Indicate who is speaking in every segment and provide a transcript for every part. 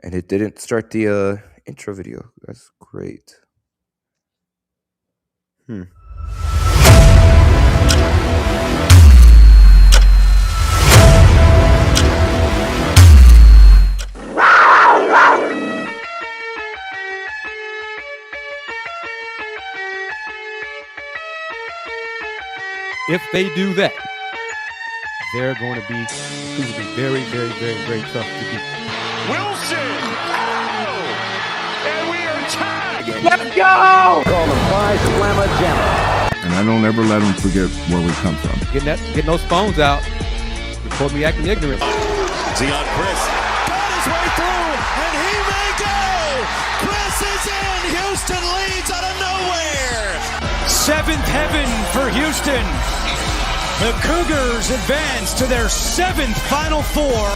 Speaker 1: And it didn't start the intro video. That's great. Hmm.
Speaker 2: If they do that, they're going to be very, very, very, very tough to beat.
Speaker 3: Wilson! Oh! And we are tied!
Speaker 4: Let's go! Call them Phi Slamma Jamma.
Speaker 5: And I don't ever let them forget where we come from.
Speaker 2: Getting those phones out before me acting ignorant.
Speaker 3: Zion Kris got his way through, and he may go! Kris is in! Houston leads out of nowhere! Seventh heaven for Houston. The Cougars advance to their seventh Final Four.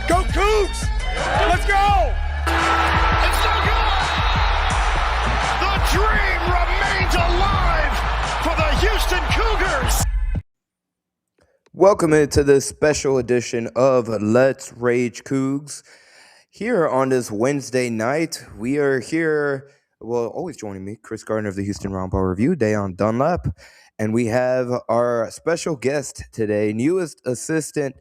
Speaker 3: Go Cougs! Let's go! It's so good! The dream remains alive for the Houston Cougars!
Speaker 1: Welcome into this special edition of Let's Rage Coogs. Here on this Wednesday night, we are here, always joining me, Kris Gardner of the Houston Roundball Review, Dayon Dunlap. And we have our special guest today, newest assistant,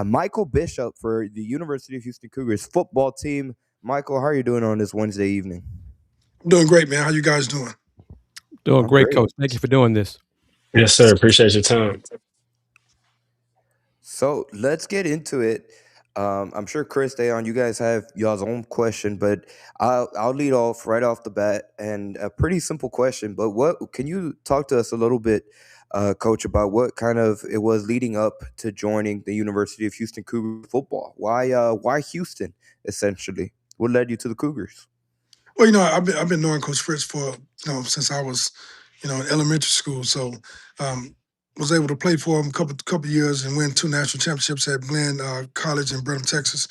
Speaker 1: Michael Bishop for the University of Houston Cougars football team. Michael, how are you doing on this Wednesday evening?
Speaker 6: I'm doing great, man. How you guys doing?
Speaker 2: Doing great, Coach. Thank you for doing this.
Speaker 7: Yes, sir. Appreciate your time.
Speaker 1: So let's get into it. I'm sure Kris, Dayon, you guys have y'all's own question, but I'll lead off right off the bat, and a pretty simple question. But what can you talk to us a little bit, Coach, about what kind of it was leading up to joining the University of Houston Cougars football? Why Houston? Essentially, what led you to the Cougars?
Speaker 6: Well, I've been knowing Coach Fritz for since I was in elementary school. So was able to play for him a couple years and win 2 national championships at Glenn College in Brenham, Texas.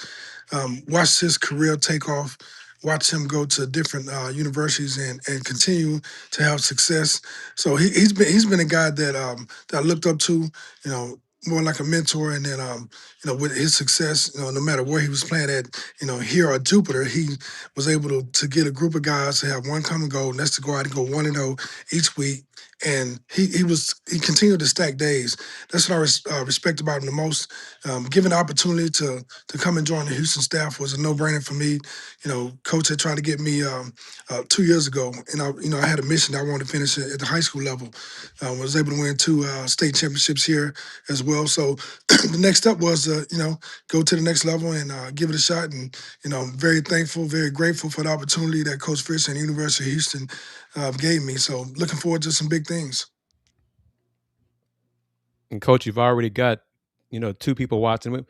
Speaker 6: Watched his career take off. Watched him go to different universities and continue to have success. So he's been a guy that I looked up to. More like a mentor, and then with his success, no matter where he was playing at, here at Jupiter, he was able to get a group of guys to have one common goal, and that's to go out and go 1-0 each week. And he continued to stack days. That's what I respect about him the most. Given the opportunity to come and join the Houston staff was a no-brainer for me. Coach had tried to get me 2 years ago, and I had a mission that I wanted to finish at the high school level. Was able to win 2 state championships here as well. So the next step was go to the next level and give it a shot. And very thankful, very grateful for the opportunity that Coach Fritz and the University of Houston gave me. So looking forward to some big things.
Speaker 2: And Coach, you've already got 2 people watching.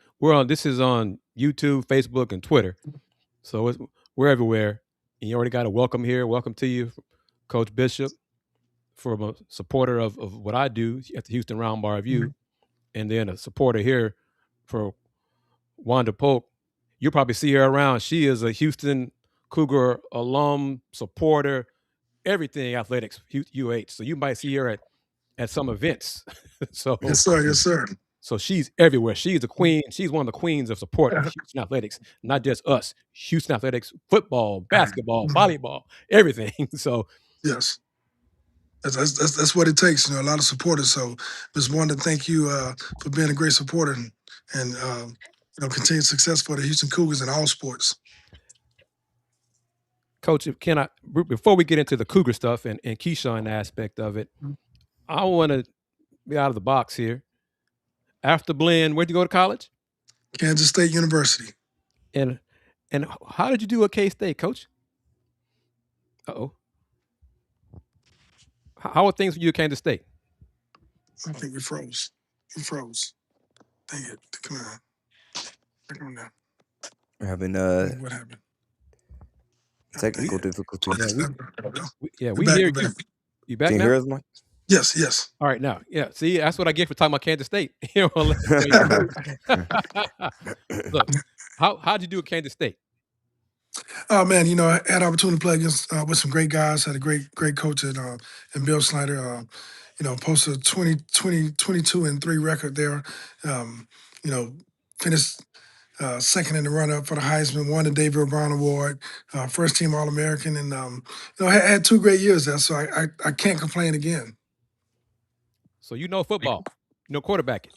Speaker 2: This is on YouTube, Facebook, and Twitter, so we're everywhere. And you already got a welcome here. Welcome to you, Coach Bishop, from a supporter of what I do at the Houston Roundball Review, and then a supporter here for Wanda Polk. You'll probably see her around. She is a Houston Cougar alum, supporter, everything athletics, UH. So you might see her at some events. So
Speaker 6: yes, sir. Yes, sir.
Speaker 2: So she's everywhere. She's the queen. She's one of the queens of support of Houston athletics, not just us. Houston athletics, football, basketball, volleyball, everything. So
Speaker 6: yes. That's what it takes, a lot of supporters. So just wanted to thank you for being a great supporter and continued success for the Houston Cougars in all sports.
Speaker 2: Coach, before we get into the Cougar stuff and Keyshawn aspect of it, I want to be out of the box here. After Blinn, where'd you go to college?
Speaker 6: Kansas State University.
Speaker 2: And how did you do at K-State, Coach? Uh-oh. How are things for you at Kansas State?
Speaker 6: I think we froze. We froze. Dang it. Come on. Come on now.
Speaker 1: We're having
Speaker 6: what happened?
Speaker 1: Technical difficulties.
Speaker 2: We hear you. You back
Speaker 1: Can you
Speaker 2: now?
Speaker 1: hear us, Mike?
Speaker 6: Yes.
Speaker 2: All right, now. Yeah, see, that's what I get for talking about Kansas State. Look, how'd you do at Kansas State?
Speaker 6: Oh man, I had opportunity to play against with some great guys. Had a great coach in Bill Snyder. Posted a 22-3 record there. Finished second in the run-up for the Heisman, won the David Brown Award, first team All-American, and had 2 great years there. So I can't complain again.
Speaker 2: So you know football, you know quarterbacking.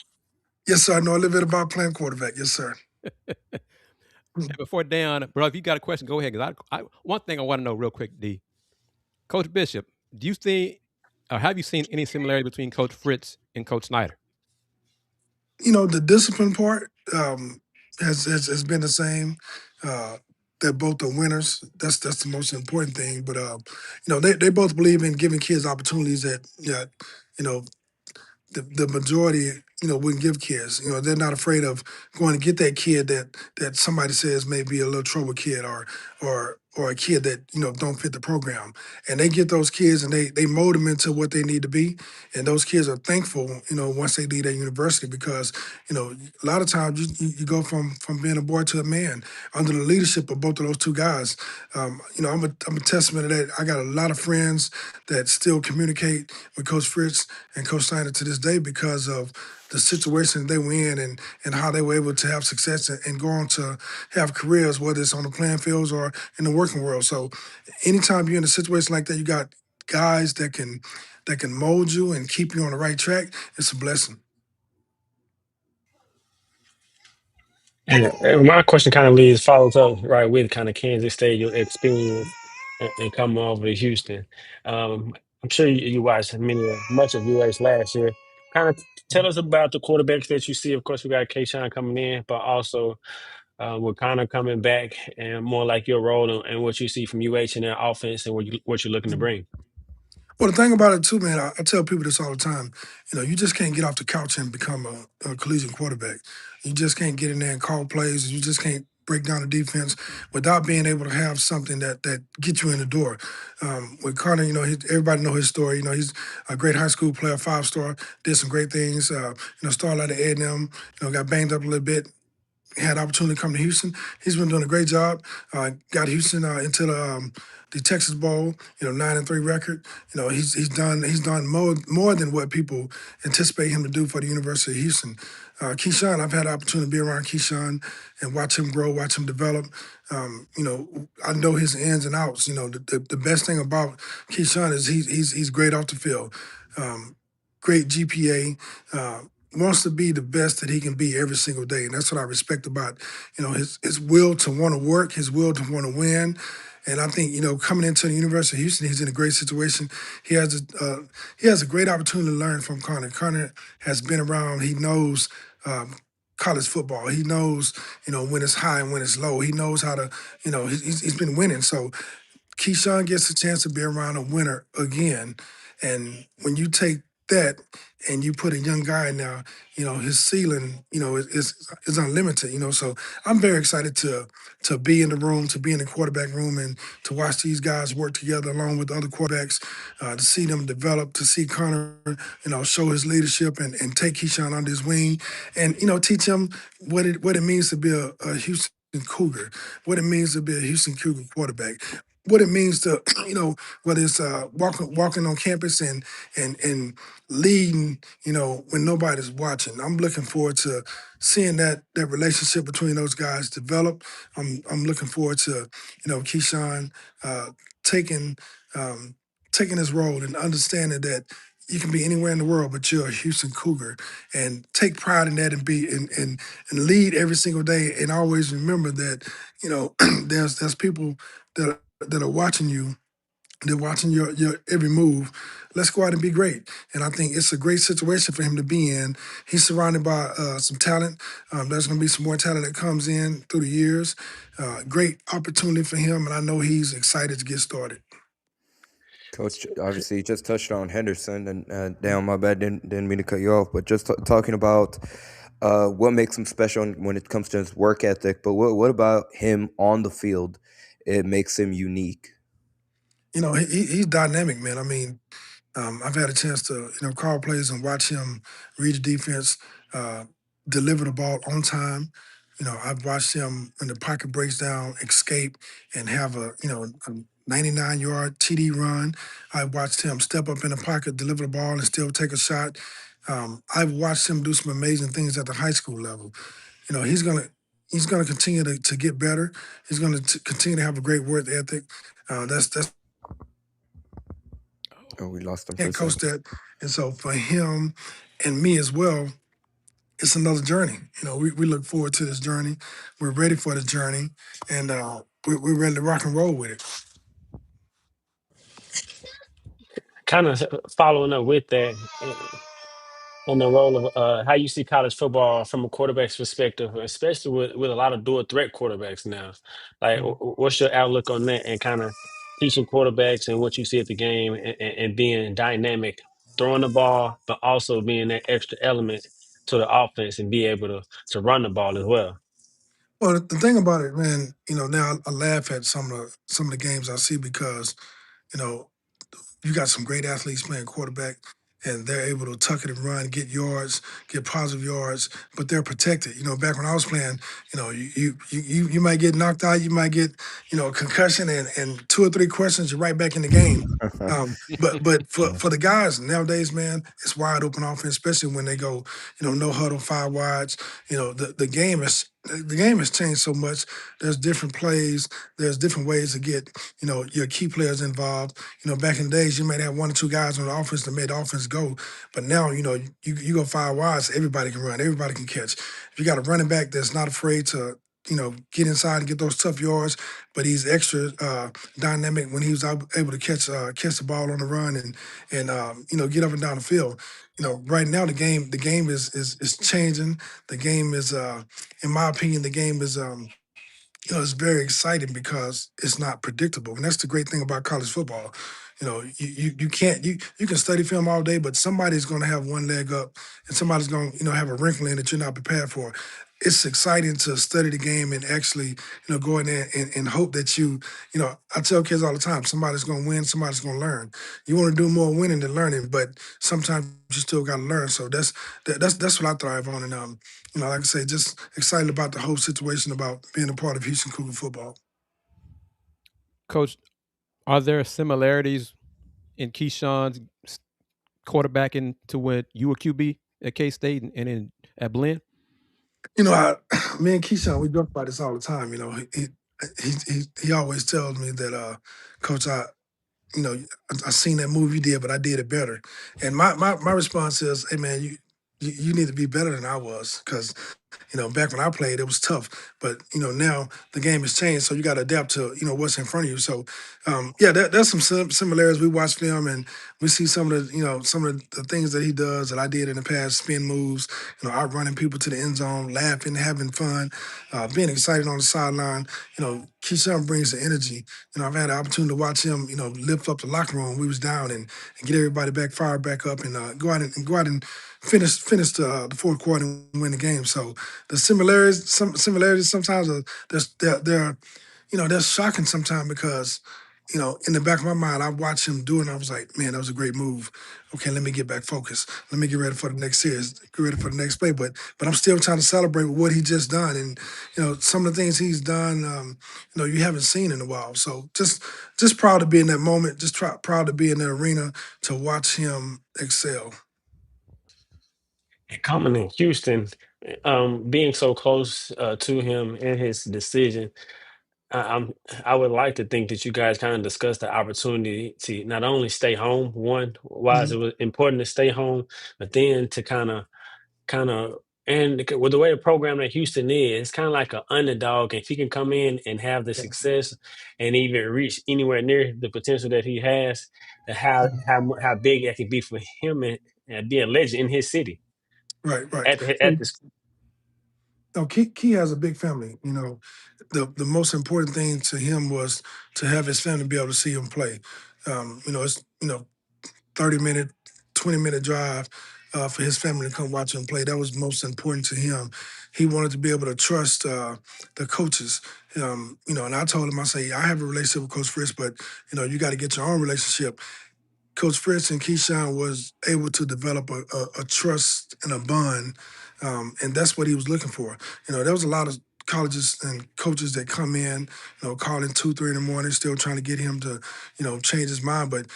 Speaker 6: Yes, sir. I know a little bit about playing quarterback. Yes, sir.
Speaker 2: And before Dan, bro, if you got a question, go ahead. Because one thing I want to know real quick, D. Coach Bishop, do you think, or have you seen any similarity between Coach Fritz and Coach Snyder?
Speaker 6: The discipline part has been the same. They're both the winners. That's the most important thing. But they both believe in giving kids opportunities that you know the majority, wouldn't give kids. They're not afraid of going to get that kid that somebody says may be a little trouble kid or a kid that, don't fit the program. And they get those kids and they mold them into what they need to be. And those kids are thankful, once they leave that university because, a lot of times you go from being a boy to a man under the leadership of both of those two guys. I'm a testament to that. I got a lot of friends that still communicate with Coach Fritz and Coach Snyder to this day because of the situation they were in and how they were able to have success and go on to have careers, whether it's on the playing fields or in the working world. So anytime you're in a situation like that, you got guys that can mold you and keep you on the right track, it's a blessing.
Speaker 7: And my question kind of follows up right with kind of Kansas State, your experience and coming over to Houston. I'm sure you watched much of UH last year. Kind of tell us about the quarterbacks that you see. Of course, we got Kayshawn coming in, but also with Connor coming back and more like your role and what you see from UH in their offense and what you're looking to bring.
Speaker 6: Well, the thing about it too, man, I tell people this all the time. You just can't get off the couch and become a collegiate quarterback. You just can't get in there and call plays. You just can't break down the defense without being able to have something that gets you in the door. With Connor, everybody know his story. He's a great high school player, 5-star, did some great things. Started out at A&M, got banged up a little bit. Had opportunity to come to Houston. He's been doing a great job. Got Houston into the Texas Bowl. 9-3 record. He's done more than what people anticipate him to do for the University of Houston. Keyshawn, I've had the opportunity to be around Keyshawn and watch him grow, watch him develop. I know his ins and outs. The best thing about Keyshawn is he's great off the field. Great GPA. Wants to be the best that he can be every single day. And that's what I respect about, his will to want to work, his will to want to win. And I think, coming into the University of Houston, he's in a great situation. He has a great opportunity to learn from Connor. Connor has been around. He knows college football. He knows, when it's high and when it's low. He knows how to, he's been winning. So Keyshawn gets a chance to be around a winner again. And when you take that and you put a young guy in there, his ceiling, is unlimited, So I'm very excited to be in the room, to be in the quarterback room and to watch these guys work together along with other quarterbacks, to see them develop, to see Connor, show his leadership and take Keyshawn under his wing and, teach him what it means to be a Houston Cougar, what it means to be a Houston Cougar quarterback, what it means to, whether it's walking on campus and leading, when nobody's watching. I'm looking forward to seeing that relationship between those guys develop. I'm looking forward to, Keyshawn taking his role and understanding that you can be anywhere in the world, but you're a Houston Cougar, and take pride in that and be and lead every single day, and always remember that there's people that are watching you. They're watching your every move. Let's go out and be great. And I think it's a great situation for him to be in. He's surrounded by some talent. There's going to be some more talent that comes in through the years. Great opportunity for him, and I know he's excited to get started.
Speaker 1: Coach, obviously, you just touched on Henderson, and damn, my bad, didn't mean to cut you off, but just talking about what makes him special when it comes to his work ethic, but what about him on the field? It makes him unique.
Speaker 6: He's dynamic, man. I mean, I've had a chance to, call plays and watch him read the defense, deliver the ball on time. I've watched him when the pocket breaks down, escape, and have a 99-yard TD run. I've watched him step up in the pocket, deliver the ball, and still take a shot. I've watched him do some amazing things at the high school level. He's gonna, he's going to continue to get better. He's going to continue to have a great work ethic. That's
Speaker 1: Oh, we lost him for a
Speaker 6: head coach
Speaker 1: second.
Speaker 6: that, and so for him and me as well, it's another journey. We look forward to this journey. We're ready for the journey, and we're ready to rock and roll with it.
Speaker 7: Kind of following up with that, on the role of how you see college football from a quarterback's perspective, especially with a lot of dual threat quarterbacks now. Like, what's your outlook on that and kind of teaching quarterbacks and what you see at the game and being dynamic, throwing the ball, but also being that extra element to the offense and be able to run the ball as well.
Speaker 6: Well, the thing about it, man, now I laugh at some of the games I see because you know you got some great athletes playing quarterback, and they're able to tuck it and run, get yards, get positive yards, but they're protected. Back when I was playing, you might get knocked out, you might get a concussion, and two or three questions, you're right back in the game. But for the guys nowadays, man, it's wide open offense, especially when they go, no huddle, five wides. The game has changed so much. There's different plays. There's different ways to get your key players involved. Back in the days, you might have one or two guys on the offense that made the offense go. But now, you go five wides, everybody can run, everybody can catch. If you got a running back that's not afraid to, get inside and get those tough yards, but he's extra dynamic when he was able to catch the ball on the run and get up and down the field. Right now the game is changing. The game is, in my opinion, the game is it's very exciting because it's not predictable, and that's the great thing about college football. You can't you can study film all day, but somebody's going to have one leg up, and somebody's going to have a wrinkle in that you're not prepared for. It's exciting to study the game and actually go in there and hope that I tell kids all the time, somebody's going to win, somebody's going to learn. You want to do more winning than learning, but sometimes you still got to learn. So that's what I thrive on, and like I say, just excited about the whole situation about being a part of Houston Cougar football.
Speaker 2: Coach, are there similarities in Keyshawn's quarterbacking to when you were QB at K State and in at Blinn?
Speaker 6: Me and Keyshawn, we joke about this all the time. He always tells me that, Coach, you know, I seen that move you did, but I did it better. And my response is, hey man, you need to be better than I was, because back when I played, it was tough. But now the game has changed, so you got to adapt to what's in front of you. So yeah, there's some similarities. We watch film and we see some of the things that he does that I did in the past, spin moves, outrunning people to the end zone, laughing, having fun, being excited on the sideline. Keyshawn brings the energy. I've had the opportunity to watch him, lift up the locker room. We was down and get everybody back, fired back up, and go out and finish the fourth quarter and win the game. So the similarities sometimes they're shocking sometimes because in the back of my mind I watched him do it and I was like, man, that was a great move. Okay, let me get back focused. Let me get ready for the next series, get ready for the next play. But I'm still trying to celebrate with what he just done, and some of the things he's done, you haven't seen in a while. So just proud to be in that moment. Proud to be in the arena to watch him excel.
Speaker 7: Coming in Houston, being so close to him and his decision, I, I'm I would like to think that you guys kind of discussed the opportunity to not only stay home. One, why is
Speaker 6: Mhm.
Speaker 7: it was important to stay home, but then to kind of with the way the program that Houston is, it's kind of like an underdog. If he can come in and have the
Speaker 6: Yeah.
Speaker 7: success and even reach anywhere near the potential that he has, how big that can be for him and be a legend in his city
Speaker 6: Right.
Speaker 7: at this.
Speaker 6: No, Key has a big family. The most important thing to him was to have his family be able to see him play. It's 30-minute, 20-minute drive for his family to come watch him play. That was most important to him. He wanted to be able to trust the coaches. And I told him, I say, I have a relationship with Coach Fritz, but you got to get your own relationship. Coach Fritz and Keyshawn was able to develop a trust and a bond, and that's what he was looking for. There was a lot of colleges and coaches that come in, calling 2, 3 in the morning, still trying to get him to, change his mind. But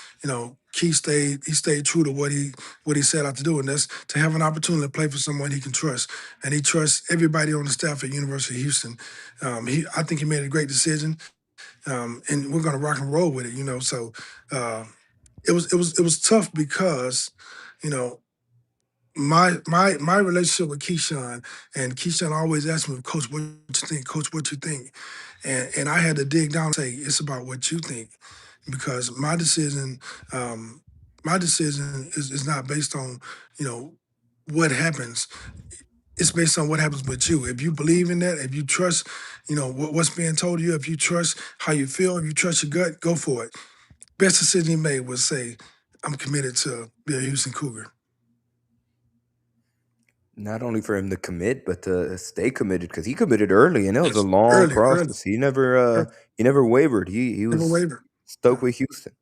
Speaker 6: Key stayed true to what he set out to do, and that's to have an opportunity to play for someone he can trust, and he trusts everybody on the staff at University of Houston. I think he made a great decision, and we're going to rock and roll with it. So it was tough because, you know, my relationship with Keyshawn, and Keyshawn always asked me, Coach, what you think? Coach, what you think? And I had to dig down and say, it's about what you think, because um, my decision is not based on, what happens. It's based on what happens with you. If you believe in that, if you trust, what's being told to you, if you trust how you feel, if you trust your gut, go for it. Best decision he made was say, I'm committed to be a Houston Cougar.
Speaker 1: Not only for him to commit, but to stay committed, because he committed early, and it was a
Speaker 6: Yes,
Speaker 1: long
Speaker 6: early,
Speaker 1: process. He never wavered. He
Speaker 6: never
Speaker 1: was
Speaker 6: waver.
Speaker 1: stoked with Houston.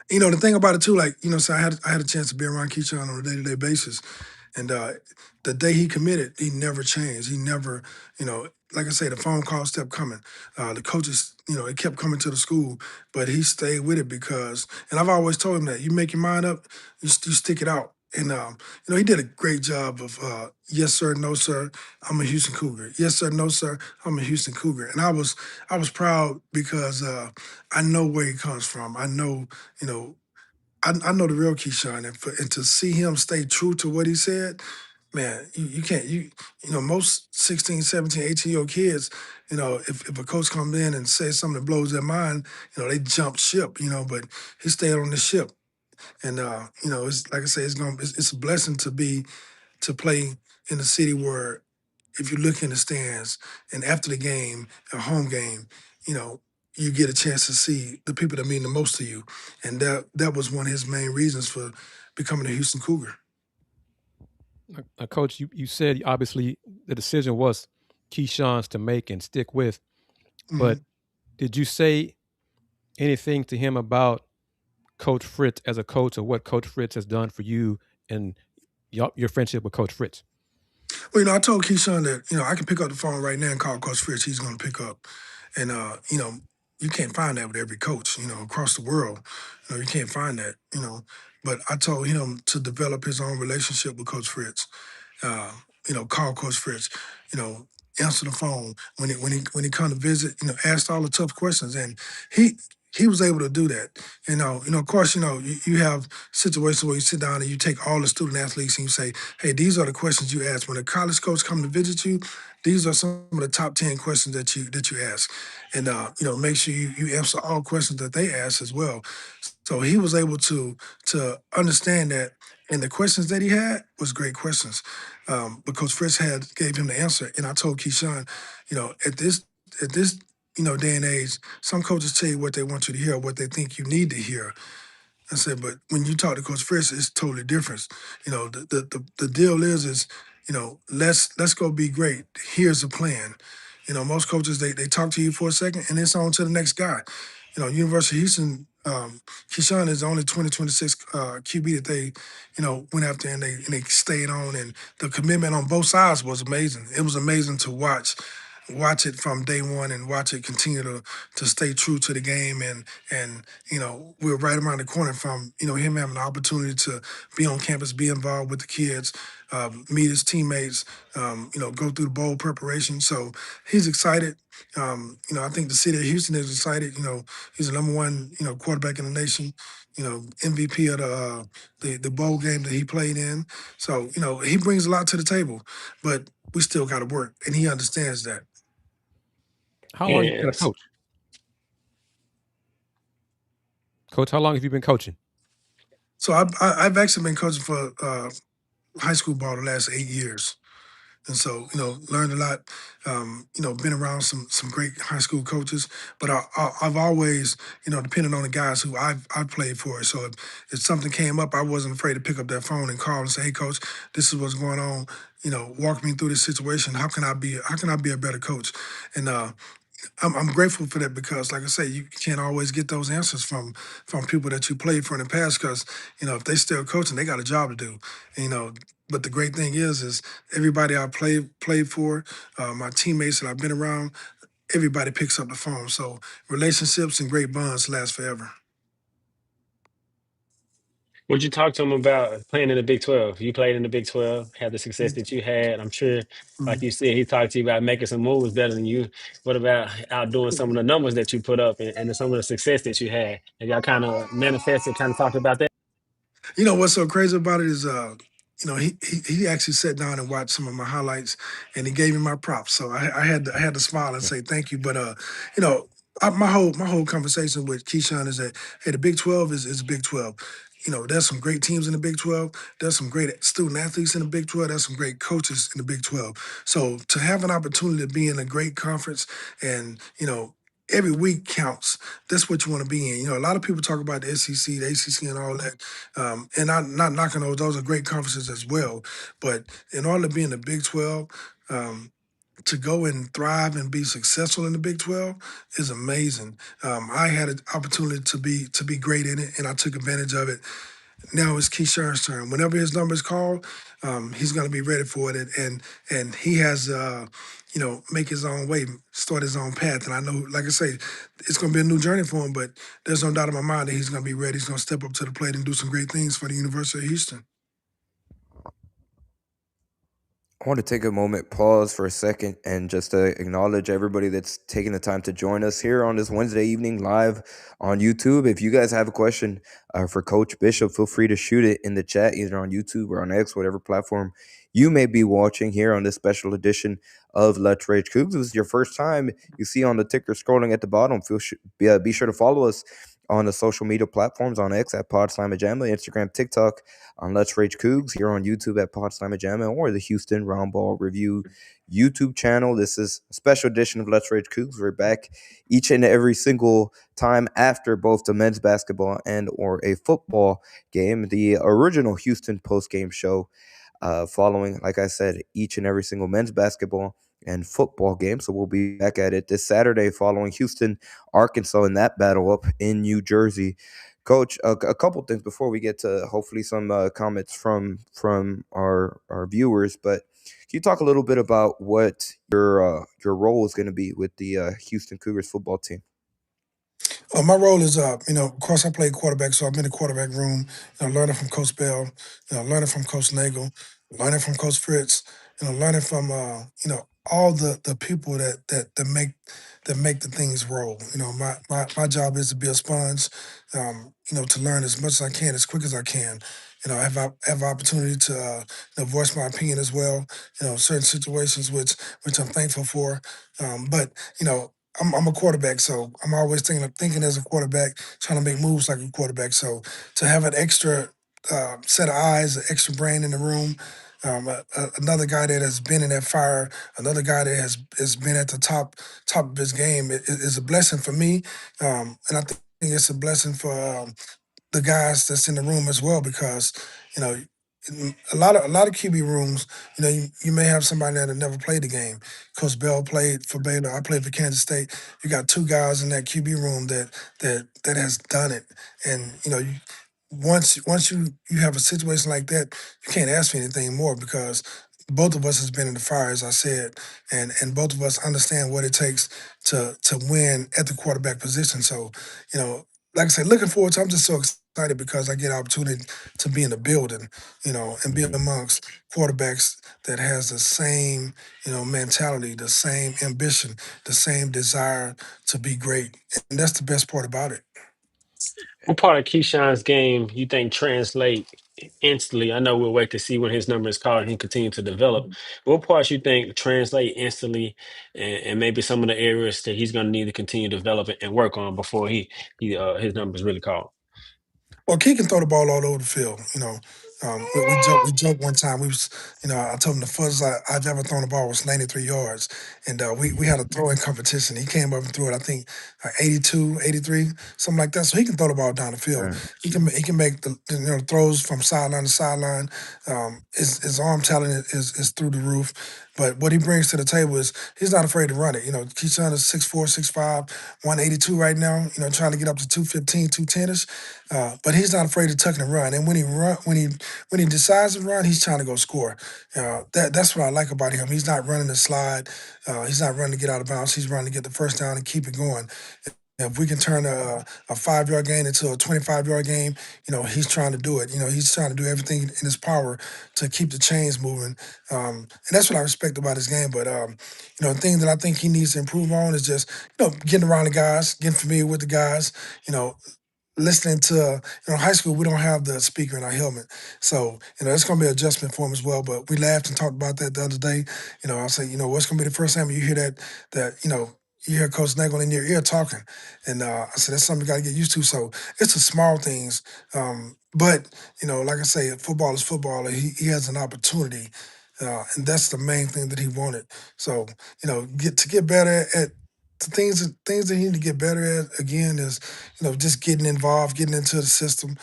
Speaker 6: The thing about it too, like, so I had a chance to be around Keyshawn on a day-to-day basis. And the day he committed, he never changed. He never, like I say, the phone calls kept coming. The coaches, it kept coming to the school, but he stayed with it because, and I've always told him that you make your mind up, you stick it out. And, he did a great job of, yes, sir, no, sir, I'm a Houston Cougar. Yes, sir, no, sir, I'm a Houston Cougar. And I was proud because I know where he comes from. I know, I know the real Keyshawn, and to see him stay true to what he said, man, you can't, most 16, 17, 18-year-old kids, if a coach comes in and says something that blows their mind, they jump ship, but he stayed on the ship. And, it's like I say, it's a blessing to play in a city where, if you look in the stands and after the game, a home game, you know, you get a chance to see the people that mean the most to you. And that was one of his main reasons for becoming a Houston Cougar.
Speaker 2: Coach, you said obviously the decision was Keyshawn's to make and stick with, but did you say anything to him about Coach Fritz as a coach, or what Coach Fritz has done for you and your friendship with Coach Fritz?
Speaker 6: Well, I told Keyshawn that, I can pick up the phone right now and call Coach Fritz. He's going to pick up. And, you can't find that with every coach, across the world. You can't find that. But I told him to develop his own relationship with Coach Fritz. Call Coach Fritz, answer the phone when he come to visit, asked all the tough questions. And he was able to do that. Of course, you have situations where you sit down and you take all the student athletes and you say, hey, these are the questions you ask. When a college coach come to visit you, these are some of the top 10 questions that you ask. And make sure you answer all questions that they ask as well. So he was able to understand that, and the questions that he had was great questions, because Fritz gave him the answer. And I told Keyshawn, at this day and age, some coaches tell you what they want you to hear, what they think you need to hear. I said, but when you talk to Coach Fritz, it's totally different. The deal is let's go be great. Here's the plan. Most coaches they talk to you for a second and it's on to the next guy. University of Houston, Keyshawn is the only 2026 QB that they, went after and they stayed on, and the commitment on both sides was amazing. It was amazing to watch it from day one and watch it continue to stay true to the game. And we're right around the corner from him having the opportunity to be on campus, be involved with the kids, meet his teammates, go through the bowl preparation. So he's excited. I think the city of Houston is excited. He's the number one quarterback in the nation. MVP of the bowl game that he played in. So he brings a lot to the table, but we still got to work, and he understands that.
Speaker 2: How long have you been a
Speaker 7: Yes.
Speaker 2: coach? Coach, how long have you been coaching?
Speaker 6: So I've actually been coaching for high school ball the last 8 years. And so, learned a lot, been around some great high school coaches, but I've always, depended on the guys who I've played for. So if something came up, I wasn't afraid to pick up that phone and call and say, hey, coach, this is what's going on. Walk me through this situation. How can I be a better coach? And, I'm grateful for that because, like I say, you can't always get those answers from people that you played for in the past. Because if they still coaching, they got a job to do. But the great thing is everybody I played for, my teammates that I've been around, everybody picks up the phone. So relationships and great bonds last forever.
Speaker 7: Would you talk to him about playing in the Big 12? You played in the Big 12, had the success that you had. I'm sure, like
Speaker 6: Mhm.
Speaker 7: you said, he talked to you about making some moves better than you. What about outdoing some of the numbers that you put up and some of the success that you had? And y'all kind of manifested, kind of talked about that?
Speaker 6: What's so crazy about it is, he actually sat down and watched some of my highlights, and he gave me my props. So I had to smile and say thank you. But you know, my whole conversation with Keyshawn is that hey, the Big 12 is Big 12. There's some great teams in the Big 12. There's some great student athletes in the Big 12. There's some great coaches in the Big 12. So to have an opportunity to be in a great conference and every week counts. That's what you want to be in. A lot of people talk about the SEC, the ACC, and all that. And I'm not knocking those are great conferences as well. But in order to be in the Big 12, um, to go and thrive and be successful in the Big 12 is amazing. I had an opportunity to be great in it, and I took advantage of it. Now it's Keyshawn's turn. Whenever his number is called, he's going to be ready for it, and he has make his own way, start his own path. And I know, like I say, it's going to be a new journey for him. But there's no doubt in my mind that he's going to be ready. He's going to step up to the plate and do some great things for the University of Houston.
Speaker 1: I want to take a moment, pause for a second, and just acknowledge everybody that's taking the time to join us here on this Wednesday evening live on YouTube. If you guys have a question for Coach Bishop, feel free to shoot it in the chat, either on YouTube or on X, whatever platform you may be watching here on this special edition of Let's Rage Coogs. If this is your first time, you see on the ticker scrolling at the bottom, be sure to follow us on the social media platforms on X at PodSlamajama, Instagram, TikTok on Let's Rage Coogs, here on YouTube at PodSlamajama, or the Houston Roundball Review YouTube channel. This is a special edition of Let's Rage Coogs. We're back each and every single time after both the men's basketball and or a football game, the original Houston post-game show, following, like I said, each and every single men's basketball and football game. So we'll be back at it this Saturday following Houston, Arkansas in that battle up in New Jersey. Coach, a couple things before we get to hopefully some comments from our viewers, but can you talk a little bit about what your role is going to be with the Houston Cougars football team?
Speaker 6: My role is, of course, I play quarterback, so I'm in the quarterback room, learning from Coach Bell, learning from Coach Nagel, learning from Coach Fritz, learning from, all the people that make the things roll. My job is to be a sponge, to learn as much as I can, as quick as I can. I have opportunity to, voice my opinion as well. Certain situations which I'm thankful for, but I'm a quarterback, so I'm always thinking as a quarterback, trying to make moves like a quarterback. So to have an extra set of eyes, an extra brain in the room, another guy that has been in that fire, another guy that has been at the top of his game, is a blessing for me, and I think it's a blessing for the guys that's in the room as well because you know in a lot of QB rooms, you may have somebody that had never played the game. Coach Bell played for Baylor. I played for Kansas State. You got two guys in that QB room that has done it, and once you have a situation like that, you can't ask for anything more because both of us has been in the fire, as I said, and both of us understand what it takes to win at the quarterback position. So, like I said, looking forward to. I'm just so excited because I get an opportunity to be in the building, and be amongst quarterbacks that has the same, mentality, the same ambition, the same desire to be great, and that's the best part about it.
Speaker 7: What part of Keyshawn's game you think translate instantly? I know we'll wait to see when his number is called and he continue to develop. What parts you think translate instantly, and maybe some of the areas that he's going to need to continue to develop and work on before he his number is really called?
Speaker 6: Well, Key can throw the ball all over the field. We joked one time. I told him the furthest I've ever thrown the ball was 93 yards, and we had a throwing competition. He came up and threw it, I think, 82, 83, something like that. So he can throw the ball down the field. He can make the throws from sideline to sideline. His arm talent is through the roof. But what he brings to the table is he's not afraid to run it. Keyshawn is 6'4", 6'5", 182 right now. Trying to get up to 215, 210ish. But he's not afraid to tuck and run. And when he decides to run, he's trying to go score. That's what I like about him. He's not running to slide. He's not running to get out of bounds. He's running to get the first down and keep it going. If we can turn a 5-yard gain into a 25-yard game, he's trying to do it. He's trying to do everything in his power to keep the chains moving. And that's what I respect about his game. But, the thing that I think he needs to improve on is just, getting around the guys, getting familiar with the guys, listening to, high school, we don't have the speaker in our helmet. So, it's going to be an adjustment for him as well. But we laughed and talked about that the other day. I say, what's going to be the first time you hear that you hear Coach Nagel in your ear talking. And I said, that's something you got to get used to. So it's the small things. But, like I say, football is football. And he has an opportunity. And that's the main thing that he wanted. So, get better at the things that he need to get better at, again, is, just getting involved, getting into the system,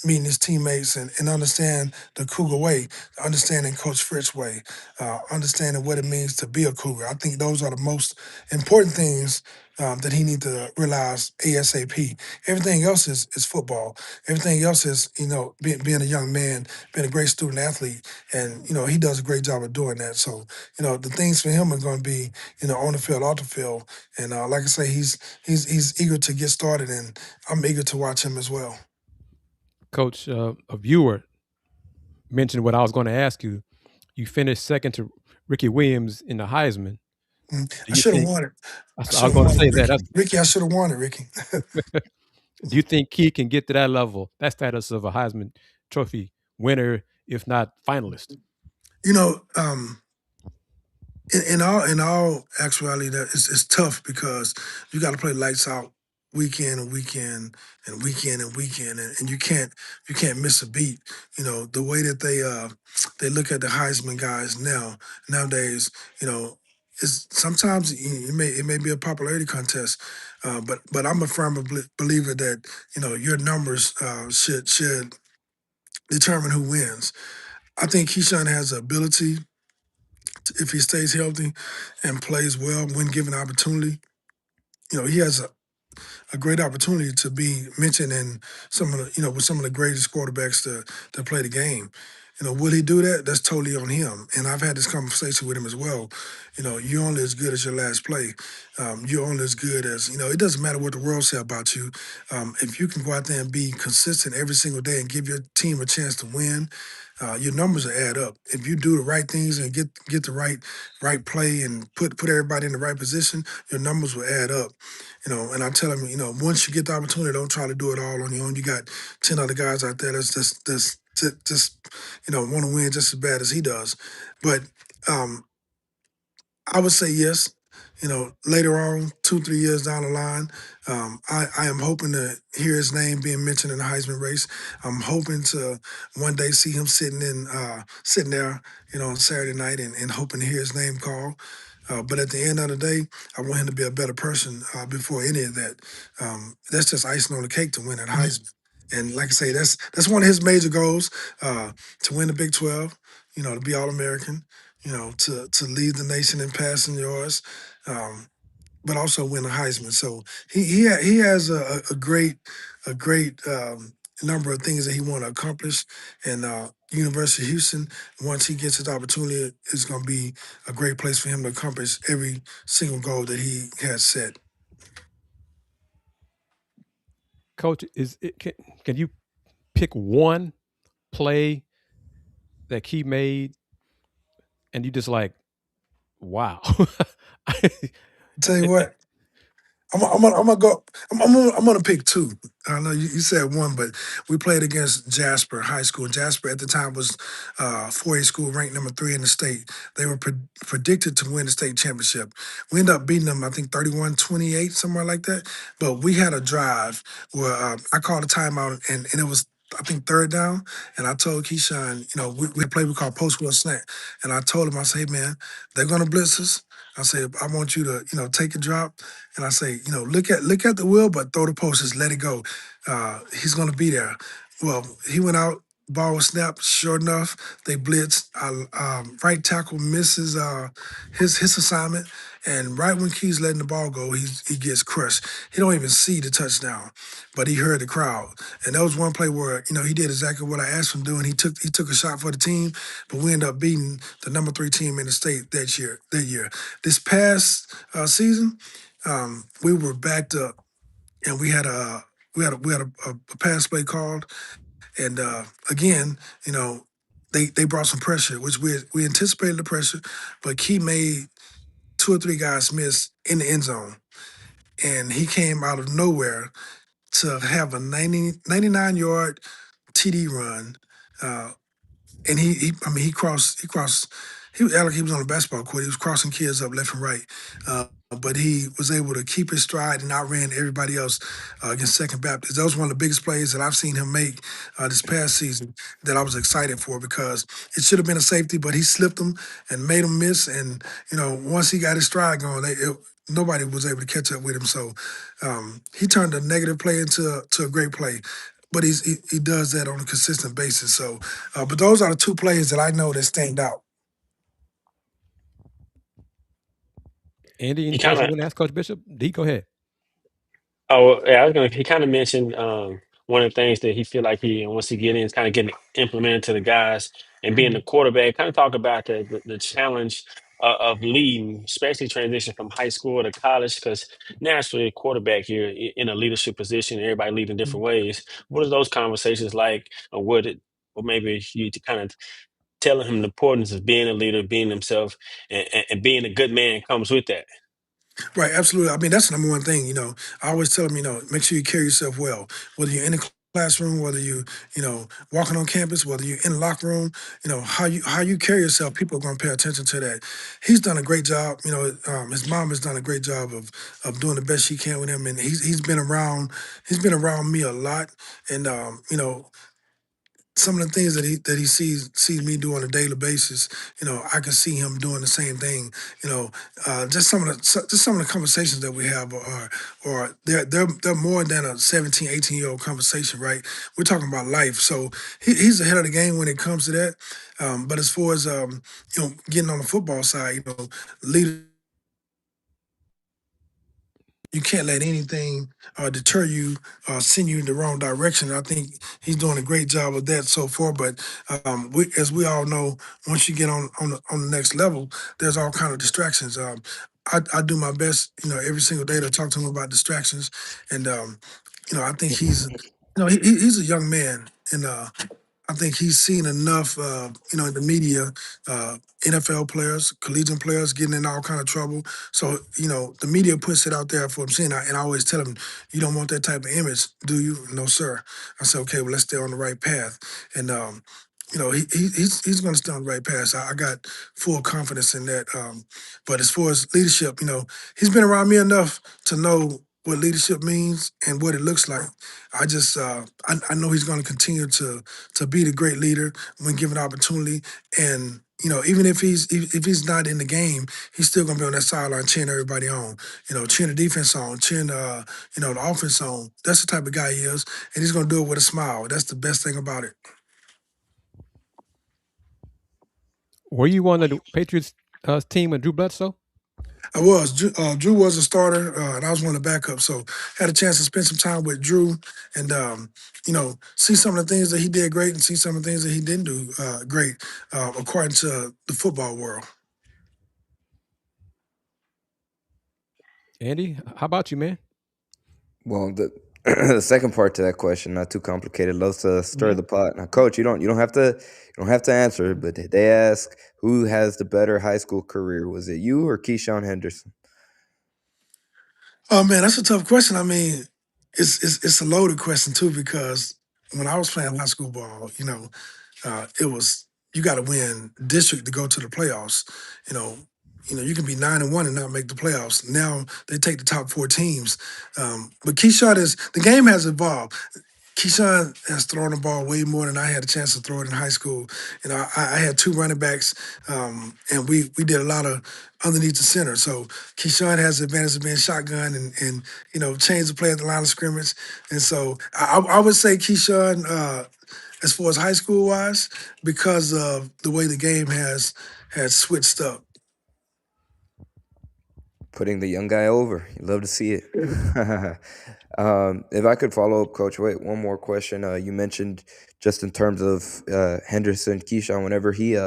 Speaker 6: meeting his teammates and understand the Cougar way, understanding Coach Fritz's way, understanding what it means to be a Cougar. I think those are the most important things that he needs to realize ASAP. Everything else is football. Everything else is, being a young man, being a great student athlete. And, he does a great job of doing that. So, the things for him are going to be, on the field, off the field. And like I say, he's eager to get started, and I'm eager to watch him as well.
Speaker 2: Coach, a viewer mentioned what I was going to ask you. You finished second to Ricky Williams in the Heisman.
Speaker 6: I should have won it.
Speaker 2: I was going to say that.
Speaker 6: Ricky, I should have won it, Ricky.
Speaker 2: Do you think he can get to that level, that status of a Heisman Trophy winner, if not finalist?
Speaker 6: In all actuality, that it's tough because you got to play lights out week in and week in and week in and week in, and you can't miss a beat. The way that they look at the Heisman guys nowadays, is sometimes it may be a popularity contest, but I'm a firm believer that your numbers should determine who wins. I think Keyshawn has the ability, if he stays healthy and plays well when given opportunity, he has a great opportunity to be mentioned in with some of the greatest quarterbacks to play the game. Will he do that? That's totally on him. And I've had this conversation with him as well. You're only as good as your last play. You're only as good as, it doesn't matter what the world says about you. If you can go out there and be consistent every single day and give your team a chance to win, your numbers will add up. If you do the right things and get the right play and put everybody in the right position, your numbers will add up. And I tell him, once you get the opportunity, don't try to do it all on your own. You got 10 other guys out there that's just want to win just as bad as he does. But I would say yes. Later on, 2-3 years down the line, I am hoping to hear his name being mentioned in the Heisman race. I'm hoping to one day see him sitting there, on Saturday night and hoping to hear his name called. But at the end of the day, I want him to be a better person before any of that. That's just icing on the cake to win at Heisman. And like I say, that's one of his major goals, to win the Big 12, to be All-American, to lead the nation in passing yards, but also win the Heisman. So he has a great number of things that he want to accomplish. And University of Houston, once he gets his opportunity, is going to be a great place for him to accomplish every single goal that he has set.
Speaker 2: Coach, can you pick one play that he made and you just like, wow?
Speaker 6: Tell you what, I'm gonna go. I'm gonna pick two. I know you said one, but we played against Jasper High School. Jasper at the time was 4A school, ranked number 3 in the state. They were predicted to win the state championship. We ended up beating them, I think 31-28, somewhere like that. But we had a drive where I called a timeout, and it was, I think, third down. And I told Keyshawn, we play we call post-war snack. And I told him, I say, hey, man, they're gonna blitz us. I say, I want you to, take a drop. And I say, look at the wheel, but throw the post, just let it go. He's going to be there. Well, he went out, Ball was snapped. Sure enough, they blitz. Right tackle misses his assignment, and right when Key's letting the ball go, he gets crushed. He don't even see the touchdown, but he heard the crowd. And that was one play where he did exactly what I asked him to do, and he took a shot for the team, but we ended up beating the number 3 team in the state that year. This past season, we were backed up, and we had a pass play called. And again, they brought some pressure, which we anticipated the pressure, but Key made 2 or 3 guys miss in the end zone. And he came out of nowhere to have a 99-yard TD run. And he crossed. He was on the basketball court. He was crossing kids up left and right, but he was able to keep his stride and outran everybody else against Second Baptist. That was one of the biggest plays that I've seen him make this past season that I was excited for, because it should have been a safety, but he slipped him and made him miss. And once he got his stride going, nobody was able to catch up with him. So he turned a negative play into a great play. But he does that on a consistent basis. So, but those are the 2 players that I know that stand out.
Speaker 2: Andy,
Speaker 7: He
Speaker 2: anything
Speaker 7: kind
Speaker 2: else you
Speaker 7: of
Speaker 2: want to ask Coach Bishop? D, go ahead.
Speaker 7: Oh, yeah, I was gonna. He kind of mentioned one of the things that he feel like he once he get in is kind of getting implemented to the guys and being the quarterback. Kind of talk about the challenge of leading, especially transition from high school to college, because naturally, a quarterback here in a leadership position, everybody lead in different ways. What are those conversations like, or maybe you to kind of telling him the importance of being a leader, being himself, and being a good man comes with that.
Speaker 6: Right, absolutely. I mean, that's the number one thing. I always tell them, make sure you carry yourself well, whether you're in the classroom, whether walking on campus, whether you're in the locker room. How you carry yourself. People are going to pay attention to that. He's done a great job. His mom has done a great job of doing the best she can with him, and he's been around. He's been around me a lot, and some of the things that he sees me do on a daily basis, I can see him doing the same thing. Just some of the conversations that we have are they're more than a 17, 18-year-old conversation, right? We're talking about life. So he's ahead of the game when it comes to that. But as far as getting on the football side, leader. You can't let anything deter you, send you in the wrong direction. I think he's doing a great job of that so far. But as we all know, once you get on the next level, there's all kind of distractions. I do my best, every single day to talk to him about distractions, and I think he's a young man, and I think he's seen enough, in the media, NFL players, collegiate players getting in all kind of trouble. So, the media puts it out there for him seeing. And I always tell him, you don't want that type of image, do you? No, sir. I said, okay, well, let's stay on the right path. And, he's going to stay on the right path. So I got full confidence in that. But as far as leadership, he's been around me enough to know what leadership means and what it looks like. I know he's going to continue to be the great leader when given opportunity. And even if he's not in the game, he's still gonna be on that sideline cheering everybody on. Cheering the defense on, cheering the offense on. That's the type of guy he is, and he's gonna do it with a smile. That's the best thing about it.
Speaker 2: Were you on the Patriots team with Drew Bledsoe?
Speaker 6: I was. Drew was a starter, and I was one of the backups. So had a chance to spend some time with Drew, and see some of the things that he did great, and see some of the things that he didn't do great, according to the football world.
Speaker 2: Andy, how about you, man?
Speaker 1: Well, the second part to that question, not too complicated. Loves to stir the pot. Now, Coach, you don't have to answer, but they ask who has the better high school career. Was it you or Keyshawn Henderson?
Speaker 6: Oh man, that's a tough question. I mean, it's a loaded question too, because when I was playing high school ball, it was you got to win district to go to the playoffs. You know, you can be 9-1 and not make the playoffs. Now they take the top 4 teams. But Keyshawn the game has evolved. Keyshawn has thrown the ball way more than I had a chance to throw it in high school. I had 2 running backs, and we did a lot of underneath the center. So Keyshawn has the advantage of being shotgun and change the play at the line of scrimmage. And so I would say Keyshawn as far as high school wise, because of the way the game has switched up.
Speaker 1: Putting the young guy over. You love to see it. If I could follow up, Coach, wait, one more question. You mentioned just in terms of Henderson Keyshawn, whenever he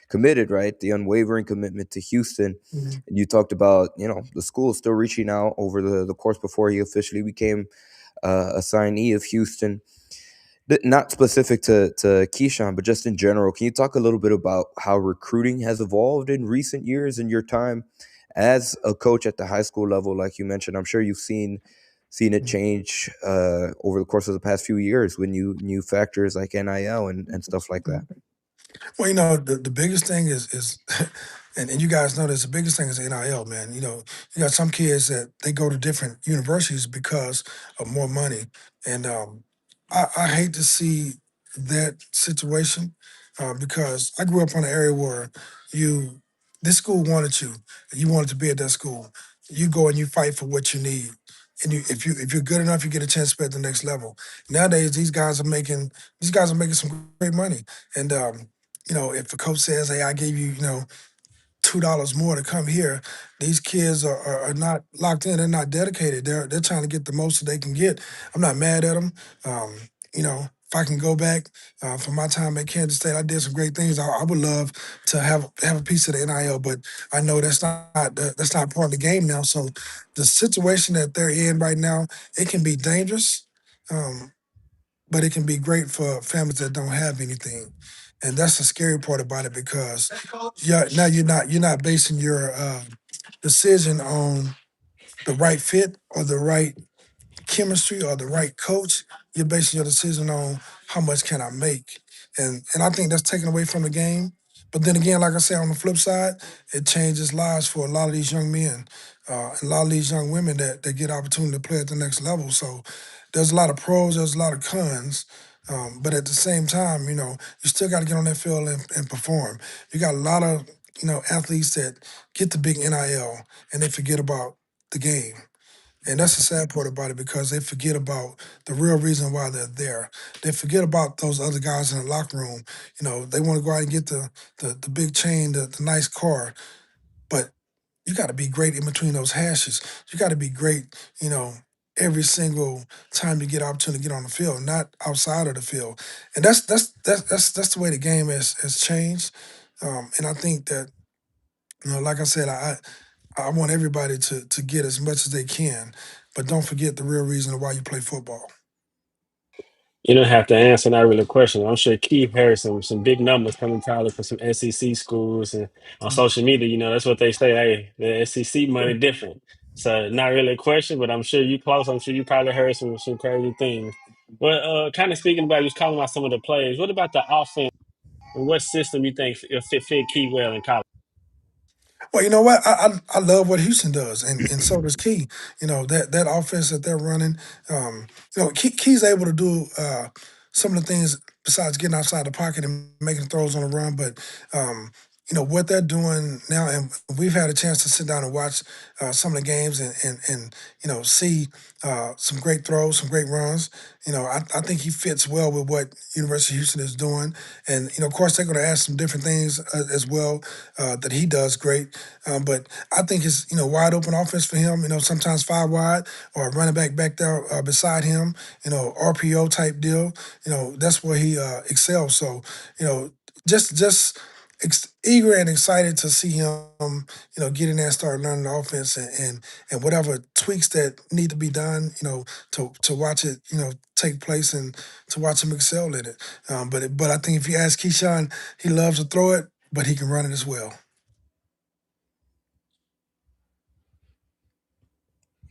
Speaker 1: committed, right, the unwavering commitment to Houston.
Speaker 6: Mhm.
Speaker 1: And you talked about, the school still reaching out over the course before he officially became a signee of Houston. Not specific to Keyshawn, but just in general, can you talk a little bit about how recruiting has evolved in recent years in your time as a coach at the high school level? Like you mentioned, I'm sure you've seen it change over the course of the past few years with new factors like NIL and stuff like that.
Speaker 6: Well, the biggest thing is and you guys know this, the biggest thing is NIL, man. You got some kids that they go to different universities because of more money. And I hate to see that situation because I grew up in an area where this school wanted you, and you wanted to be at that school. You go and you fight for what you need. And if you're good enough, you get a chance to be at the next level. Nowadays, these guys are making some great money. And if the coach says, "Hey, I gave you, $2 more to come here," these kids are not locked in. They're not dedicated. They're trying to get the most that they can get. I'm not mad at them. If I can go back from my time at Kansas State, I did some great things. I would love to have a piece of the NIL, but I know that's not part of the game now. So the situation that they're in right now, it can be dangerous. Um, but it can be great for families that don't have anything. And that's the scary part about it because now you're not basing your decision on the right fit or the right chemistry or the right coach. You're basing your decision on how much can I make, and I think that's taken away from the game. But then again, like I said, on the flip side, it changes lives for a lot of these young men and a lot of these young women that get opportunity to play at the next level. So there's a lot of pros, there's a lot of cons. But at the same time, you still got to get on that field and perform. You got a lot of, athletes that get the big NIL and they forget about the game. And that's the sad part about it because they forget about the real reason why they're there. They forget about those other guys in the locker room. They want to go out and get the big chain, the nice car. But you got to be great in between those hashes. You got to be great, every single time you get opportunity to get on the field, not outside of the field. And that's the way the game has changed. And I think that, like I said, I want everybody to get as much as they can, but don't forget the real reason why you play football.
Speaker 7: You don't have to answer that really question. I'm sure Keith heard some big numbers coming probably from some SEC schools and on social media. That's what they say. Hey, the SEC money different. So not really a question, but I'm sure you close. I'm sure you probably heard some crazy things. Well, kind of speaking about, you was calling out some of the players. What about the offense and what system you think it fit Key well in college?
Speaker 6: Well, you know what? I love what Houston does, and so does Key. That offense that they're running. Key's able to do some of the things besides getting outside the pocket and making throws on the run. But what they're doing now, and we've had a chance to sit down and watch some of the games and see some great throws, some great runs. I think he fits well with what University of Houston is doing, and of course they're going to ask some different things as well that he does great. But I think it's wide open offense for him. Sometimes five wide or a running back there beside him. RPO type deal. That's where he excels. So just eager and excited to see him, get in there and start learning the offense and whatever tweaks that need to be done, to watch it, take place and to watch him excel in it. But I think if you ask Keyshawn, he loves to throw it, but he can run it as well.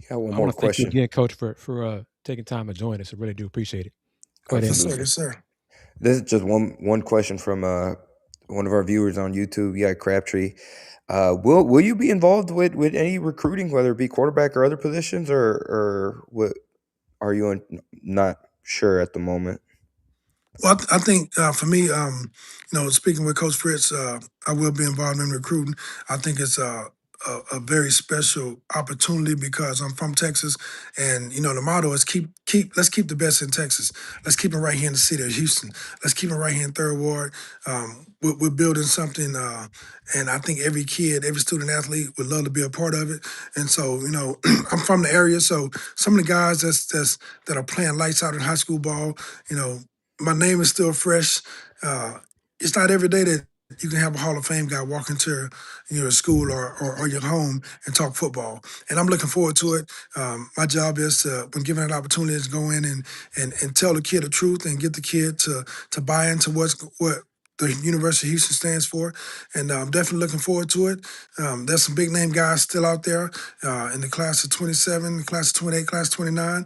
Speaker 1: Got one
Speaker 2: I
Speaker 1: more
Speaker 2: want to thank you
Speaker 1: question.
Speaker 2: again, Coach, for taking time to join us. I really do appreciate it. Go ahead,
Speaker 6: Yes,
Speaker 2: Andy.
Speaker 6: sir. Yes, sir.
Speaker 1: This is just one question from one of our viewers on YouTube. Yeah, Crabtree. Will you be involved with any recruiting, whether it be quarterback or other positions, or what? Are you not sure at the moment?
Speaker 6: Well, I think for me, speaking with Coach Fritz, I will be involved in recruiting. I think it's a very special opportunity because I'm from Texas, and the motto is let's keep the best in Texas. Let's keep it right here in the city of Houston. Let's keep it right here in Third Ward. We're building something, and I think every kid, every student athlete would love to be a part of it. And so, I'm from the area, so some of the guys that are playing lights out in high school ball, my name is still fresh. It's not every day that you can have a Hall of Fame guy walk into your school or your home and talk football. And I'm looking forward to it. My job is to, when given an opportunity, is go in and tell the kid the truth and get the kid to buy into what the University of Houston stands for. And I'm definitely looking forward to it. There's some big name guys still out there in the class of 27, the class of 28, class of 29.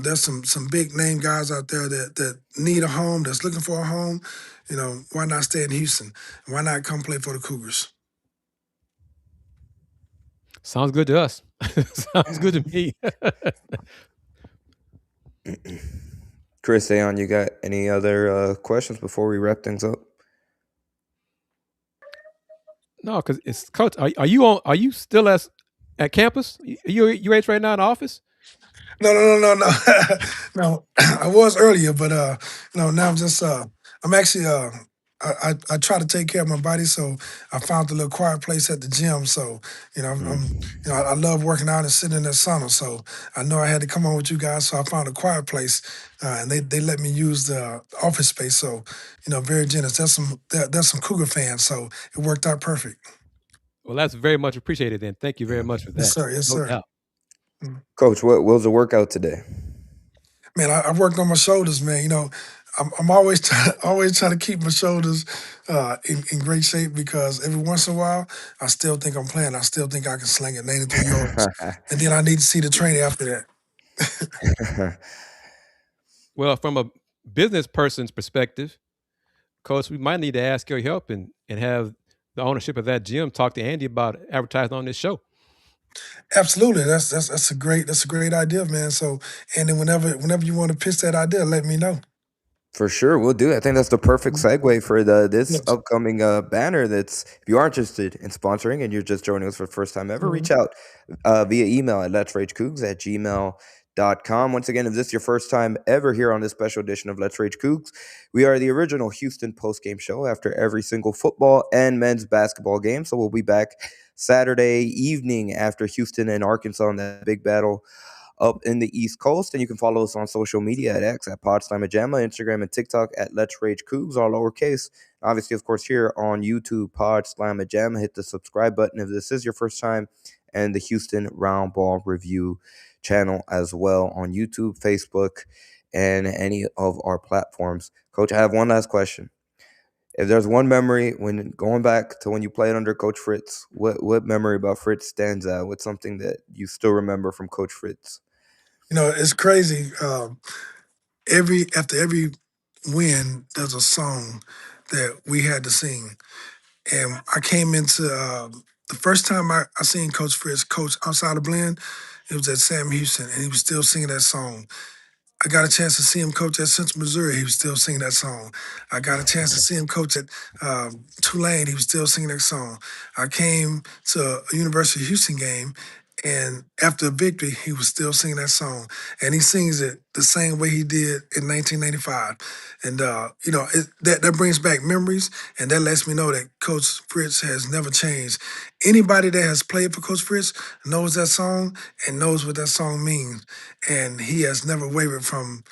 Speaker 6: There's some big name guys out there that need a home, that's looking for a home. Why not stay in Houston? Why not come play for the Cougars?
Speaker 2: Sounds good to us. Sounds good to me.
Speaker 1: Chris, Ayon, you got any other questions before we wrap things up?
Speaker 2: No, because it's Coach. Are you still at campus? You right now in the office?
Speaker 6: No. No, I was earlier, but now I'm just I'm actually I try to take care of my body, so I found a little quiet place at the gym. So I love working out and sitting in the sauna. So I know I had to come on with you guys, so I found a quiet place, and they let me use the office space. So very generous. There's some Cougar fans, so it worked out perfect.
Speaker 2: Well, that's very much appreciated. Then thank you very much for that.
Speaker 6: Yes, sir. Yes,
Speaker 2: No
Speaker 6: sir.
Speaker 2: doubt.
Speaker 1: Coach, what was the workout today?
Speaker 6: Man, I worked on my shoulders, man. I'm always trying to keep my shoulders in great shape because every once in a while, I still think I'm playing. I still think I can sling it 93 yards. And then I need to see the training after that.
Speaker 2: Well, from a business person's perspective, Coach, we might need to ask your help and have the ownership of that gym talk to Andy about advertising on this show.
Speaker 6: Absolutely. That's a great idea, man. So, and then whenever you want to pitch that idea, let me know.
Speaker 1: For sure, we'll do it. I think that's the perfect segue for this upcoming banner. That's, if you are interested in sponsoring and you're just joining us for the first time ever, reach out via email at letsragecougs@gmail.com. Once again, if this is your first time ever here on this special edition of Let's Rage Cougs, we are the original Houston post-game show after every single football and men's basketball game. So we'll be back Saturday evening after Houston and Arkansas in that big battle up in the East Coast. And you can follow us on social media at X at PodSlamAjama, Instagram and TikTok at Let's Rage Cougs, all lowercase. Obviously, of course, here on YouTube, PodSlamAjama. Hit the subscribe button if this is your first time, and the Houston Round Ball Review channel as well on YouTube, Facebook, and any of our platforms. Coach, I have one last question. If there's one memory when going back to when you played under Coach Fritz, what memory about Fritz stands out? What's something that you still remember from Coach Fritz?
Speaker 6: It's crazy. After every win, there's a song that we had to sing. And I came into the first time I seen Coach Fritz coach outside of Blend, it was at Sam Houston, and he was still singing that song. I got a chance to see him coach at Central Missouri. He was still singing that song. I got a chance to see him coach at Tulane. He was still singing that song. I came to a University of Houston game, and after a victory, he was still singing that song. And he sings it the same way he did in 1995. And, that brings back memories, and that lets me know that Coach Fritz has never changed. Anybody that has played for Coach Fritz knows that song and knows what that song means. And he has never wavered from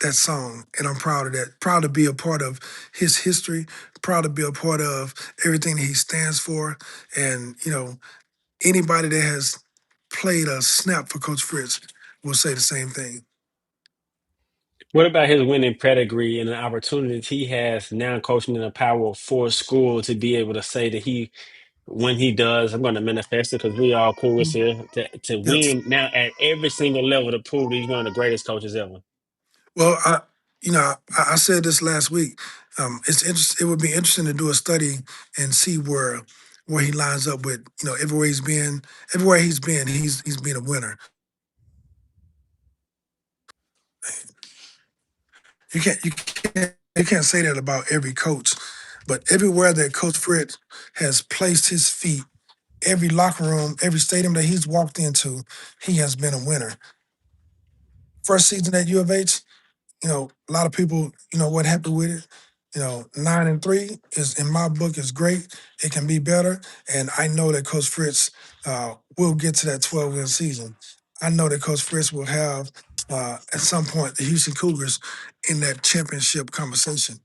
Speaker 6: that song. And I'm proud of that. Proud to be a part of his history, proud to be a part of everything that he stands for. And, anybody that has played a snap for Coach Fritz will say the same thing.
Speaker 7: What about his winning pedigree and the opportunities he has now coaching in a Power 4 school to be able to say that when he does, I'm going to manifest it because we all Cougars here, to
Speaker 6: Yep.
Speaker 7: win now at every single level to prove that he's one of the greatest coaches ever?
Speaker 6: Well, I said this last week. It would be interesting to do a study and see where he lines up with, everywhere he's been, he's been a winner. You can't say that about every coach, but everywhere that Coach Fritz has placed his feet every locker room, every stadium that he's walked into, he has been a winner. First season at U of H, a lot of people, weren't happy with it. 9-3 is, in my book, is great. It can be better, and I know that Coach Fritz will get to that 12-win season. I know that Coach Fritz will have, at some point, the Houston Cougars in that championship conversation.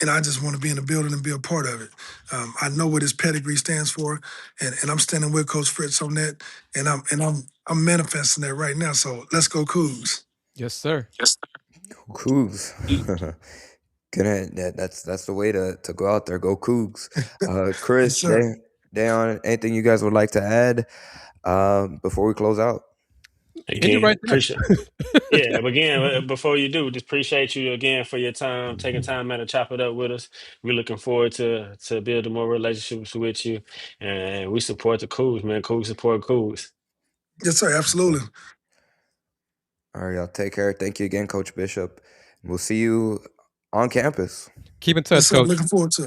Speaker 6: And I just want to be in the building and be a part of it. I know what his pedigree stands for, and I'm standing with Coach Fritz on that, and I'm manifesting that right now. So let's go Cougs.
Speaker 2: Yes, sir.
Speaker 1: Cougs. That's the way to go out there. Go Cougs. Chris,
Speaker 6: Yes,
Speaker 1: Dayon, anything you guys would like to add before we close out?
Speaker 2: End it
Speaker 7: Again,
Speaker 2: right there.
Speaker 7: appreciate. Yeah, but again, before you do, just appreciate you again for your time, taking time out to chop it up with us. We're looking forward to building more relationships with you, and we support the Cougs, man. Cougs support Cougs.
Speaker 6: Yes, sir. Absolutely.
Speaker 1: All right, y'all. Take care. Thank you again, Coach Bishop. We'll see you on campus.
Speaker 2: Keep in touch,
Speaker 6: Yes, sir.
Speaker 2: Coach.
Speaker 6: Looking forward to it.